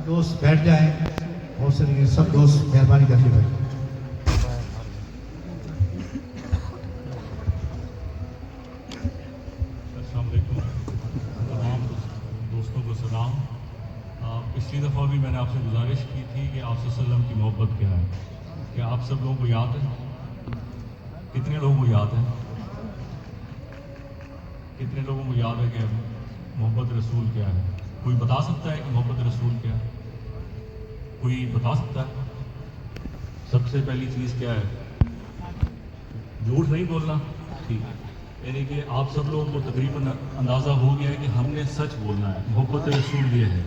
دوست بیٹھ جائیں اور سب دوست مہربانی کر کے بیٹھیں. السلام علیکم تمام دوستوں کو سلام. پچھلی دفعہ بھی میں نے آپ سے گزارش کی تھی کہ آپ صلی اللہ علیہ وسلم کی محبت کیا ہے. کیا آپ سب لوگوں کو یاد ہے؟ کتنے لوگوں کو یاد ہے؟ کتنے لوگوں کو یاد ہے کہ محبت رسول کیا ہے؟ کوئی بتا سکتا ہے کہ محبت رسول کیا ہے؟ کوئی بتا سکتا ہے؟ سب سے پہلی چیز کیا ہے؟ جھوٹ نہیں بولنا. ٹھیک ہے، یعنی کہ آپ سب لوگوں کو تقریباً اندازہ ہو گیا ہے کہ ہم نے سچ بولنا ہے. محبت رسول یہ ہے.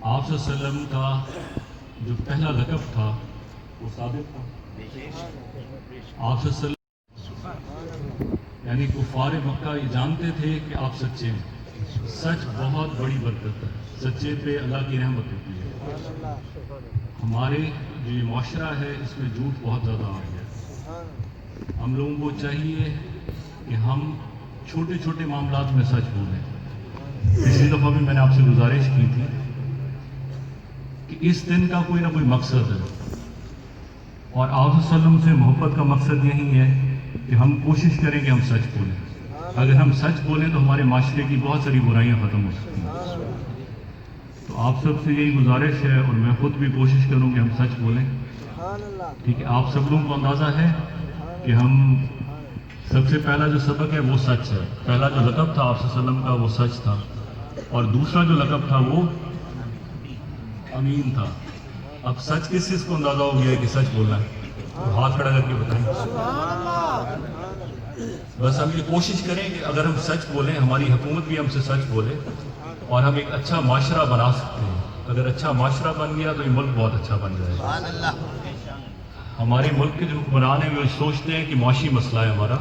آپ صلی اللہ علیہ وسلم کا جو پہلا لقب تھا وہ صادق تھا. آپ صلی اللہ علیہ وسلم یعنی کفار مکہ یہ جانتے تھے کہ آپ سچے ہیں. سچ بہت بڑی برکت ہے. سچے پہ اللہ کی رحمت ہوتی ہے. ہمارے جو یہ معاشرہ ہے اس میں جھوٹ بہت زیادہ آ گیا. ہم لوگوں کو چاہیے کہ ہم چھوٹے چھوٹے معاملات میں سچ بولیں. پچھلی دفعہ بھی میں نے آپ سے گزارش کی تھی کہ اس دن کا کوئی نہ کوئی مقصد ہے، اور آپ صلی اللہ علیہ وسلم سے محبت کا مقصد یہی ہے کہ ہم کوشش کریں کہ ہم سچ بولیں. اگر ہم سچ بولیں تو ہمارے معاشرے کی بہت ساری برائیاں ختم ہو سکتی ہیں. تو آپ سب سے یہی گزارش ہے، اور میں خود بھی کوشش کروں کہ ہم سچ بولیں. ٹھیک ہے، آپ سب لوگوں کو اندازہ ہے کہ ہم سب سے پہلا جو سبق ہے وہ سچ ہے. پہلا جو لقب تھا آپ صلی اللہ علیہ وسلم کا وہ سچ تھا، اور دوسرا جو لقب تھا وہ امین تھا. اب سچ کس چیز کو اندازہ ہو گیا ہے کہ سچ بولنا ہے؟ ہاتھ کھڑا کر کے بتائیں. بس ہم یہ کوشش کریں کہ اگر ہم سچ بولیں، ہماری حکومت بھی ہم سے سچ بولے، اور ہم ایک اچھا معاشرہ بنا سکتے ہیں. اگر اچھا معاشرہ بن گیا تو یہ ملک بہت اچھا بن جائے گا. ہمارے ملک کے جو حکمران ہیں وہ سوچتے ہیں کہ معاشی مسئلہ ہے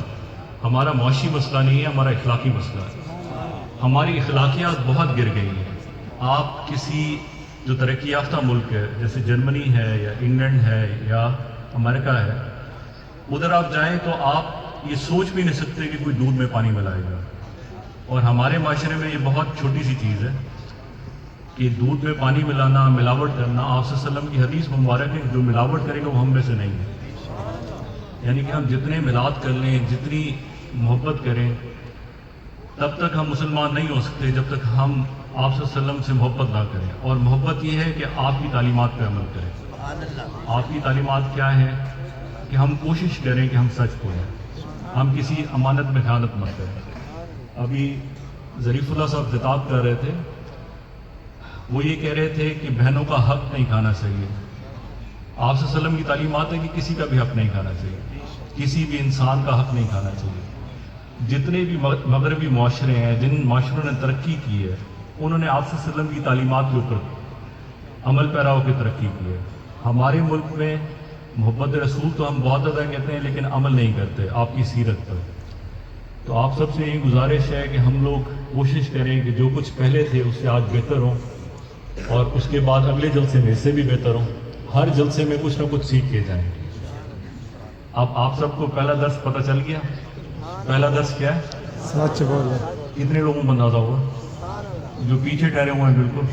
ہمارا معاشی مسئلہ نہیں ہے، ہمارا اخلاقی مسئلہ ہے. ہماری اخلاقیات بہت گر گئی ہیں. آپ کسی جو ترقی یافتہ ملک ہے جیسے جرمنی ہے یا انگلینڈ ہے یا امریکہ ہے، ادھر آپ جائیں تو آپ یہ سوچ بھی نہیں سکتے کہ کوئی دودھ میں پانی ملائے گا. اور ہمارے معاشرے میں یہ بہت چھوٹی سی چیز ہے کہ دودھ میں پانی ملانا، ملاوٹ کرنا. آپ صلی اللہ علیہ وسلم کی حدیث مبارک ہے جو ملاوٹ کرے گا وہ ہم میں سے نہیں ہے. یعنی کہ ہم جتنے ملاد کر لیں، جتنی محبت کریں، تب تک ہم مسلمان نہیں ہو سکتے جب تک ہم آپ صلی اللہ علیہ وسلم سے محبت نہ کریں. اور محبت یہ ہے کہ آپ کی تعلیمات پہ عمل کریں. آپ کی تعلیمات کیا ہے کہ ہم کوشش کریں کہ ہم سچ بولیں، ہم کسی امانت میں خیانت نہ کریں. ابھی ظریف اللہ صاحب خطاب کر رہے تھے، وہ یہ کہہ رہے تھے کہ بہنوں کا حق نہیں کھانا چاہیے. آپ صلی اللہ علیہ وسلم کی تعلیمات ہے کہ کسی کا بھی حق نہیں کھانا چاہیے، کسی بھی انسان کا حق نہیں کھانا چاہیے. جتنے بھی مغربی معاشرے ہیں، جن معاشروں نے ترقی کی ہے، انہوں نے آپ صلی اللہ علیہ وسلم کی تعلیمات کے اوپر عمل پیرا ہو کے ترقی کی ہے. ہمارے ملک میں محبت رسول تو ہم بہت زیادہ کہتے ہیں لیکن عمل نہیں کرتے آپ کی سیرت پر. تو آپ سب سے یہ گزارش ہے کہ ہم لوگ کوشش کریں کہ جو کچھ پہلے تھے اس سے آج بہتر ہوں، اور اس کے بعد اگلے جلسے میں اس سے بھی بہتر ہوں. ہر جلسے میں کچھ نہ کچھ سیکھ کے جائیں. اب آپ سب کو پہلا درس پتہ چل گیا. پہلا درس کیا ہے؟ سچ بولو. کتنے لوگوں کو اندازہ ہوا؟ جو پیچھے ٹھہرے ہوئے ہیں بالکل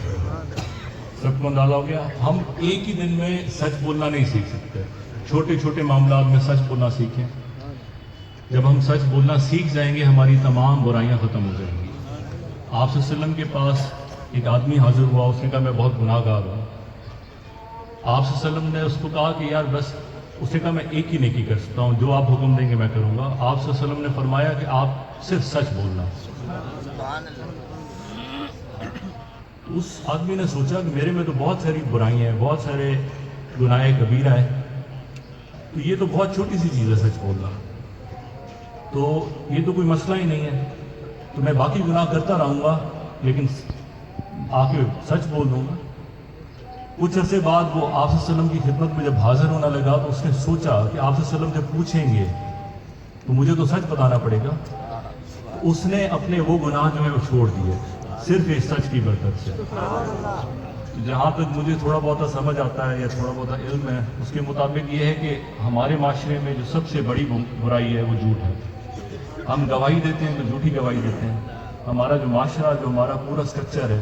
سب کو اندازہ ہو گیا. ہم ایک ہی دن میں سچ بولنا نہیں سیکھ سکتے. چھوٹے چھوٹے معاملات میں سچ بولنا سیکھیں. جب ہم سچ بولنا سیکھ جائیں گے ہماری تمام برائیاں ختم ہو جائیں گی. آپ صلی اللہ علیہ وسلم کے پاس ایک آدمی حاضر ہوا، اس نے کہا میں بہت گناہ گار ہوں. آپ صلی اللہ علیہ وسلم نے اس کو کہا کہ یار بس. اس نے کہا میں ایک ہی نیکی کر سکتا ہوں، جو آپ حکم دیں گے میں کروں گا. آپ صلی اللہ علیہ وسلم نے فرمایا کہ آپ صرف سچ بولنا. اس آدمی نے سوچا کہ میرے میں تو بہت ساری برائیاں ہیں، بہت سارے گناہ کبیرہ ہیں، تو یہ تو بہت چھوٹی سی چیز ہے سچ بولنا، تو یہ تو کوئی مسئلہ ہی نہیں ہے، تو میں باقی گناہ کرتا رہوں گا لیکن آ کے سچ بول دوں گا. کچھ عرصے بعد وہ آپ صلی اللہ علیہ وسلم کی خدمت میں جب حاضر ہونا لگا تو اس نے سوچا کہ آپ صلی اللہ علیہ وسلم جب پوچھیں گے تو مجھے تو سچ بتانا پڑے گا. اس نے اپنے وہ گناہ جو ہے وہ چھوڑ دیے صرف اس سچ کی برکت سے. جہاں تک مجھے تھوڑا بہت سمجھ آتا ہے یا تھوڑا بہت علم ہے، اس کے مطابق یہ ہے کہ ہمارے معاشرے میں جو سب سے بڑی برائی ہے وہ جھوٹ ہے. ہم گواہی دیتے ہیں تو جھوٹی گواہی دیتے ہیں. ہمارا جو معاشرہ، جو ہمارا پورا سٹرکچر ہے